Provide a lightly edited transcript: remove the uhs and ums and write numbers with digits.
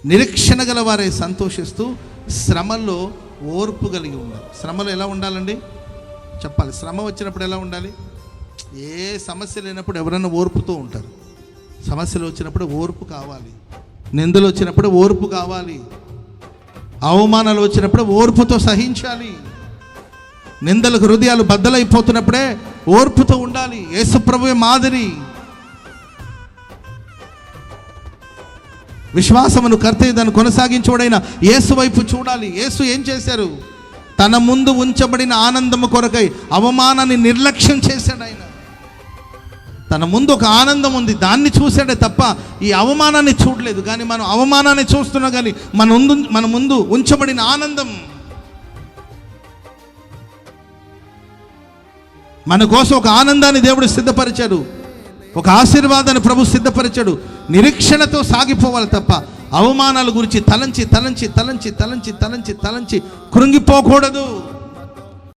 నిరీక్షణ గల వారే సంతోషిస్తూ శ్రమలో ఓర్పు కలిగి ఉండాలి. శ్రమలో ఎలా ఉండాలండి చెప్పాలి. శ్రమ వచ్చినప్పుడు ఎలా ఉండాలి? ఏ సమస్య లేనప్పుడు ఎవరైనా ఓర్పుతో ఉంటారు. సమస్యలు వచ్చినప్పుడు ఓర్పు కావాలి. నిందలు వచ్చినప్పుడు ఓర్పు కావాలి. అవమానాలు వచ్చినప్పుడు ఓర్పుతో సహించాలి. నిందలకు హృదయాలు బద్దలైపోతున్నప్పుడే ఓర్పుతో ఉండాలి. యేసు ప్రభువే మాదిరి. విశ్వాసమును కర్త దాన్ని కొనసాగించుడైన యేసు వైపు చూడాలి. యేసు ఏం చేశారు? తన ముందు ఉంచబడిన ఆనందము కొరకై అవమానాన్ని నిర్లక్ష్యం చేశాడు. ఆయన తన ముందు ఒక ఆనందం ఉంది, దాన్ని చూశాడే తప్ప ఈ అవమానాన్ని చూడలేదు. కానీ మనం అవమానాన్ని చూస్తున్నాం, కానీ మన ముందు ఉంచబడిన ఆనందం, మన కోసం ఒక ఆనందాన్ని దేవుడు సిద్ధపరిచాడు, ఒక ఆశీర్వాదాన్ని ప్రభు సిద్ధపరిచాడు. నిరీక్షణతో సాగిపోవాలి తప్ప అవమానాల గురించి తలంచి కృంగిపోకూడదు.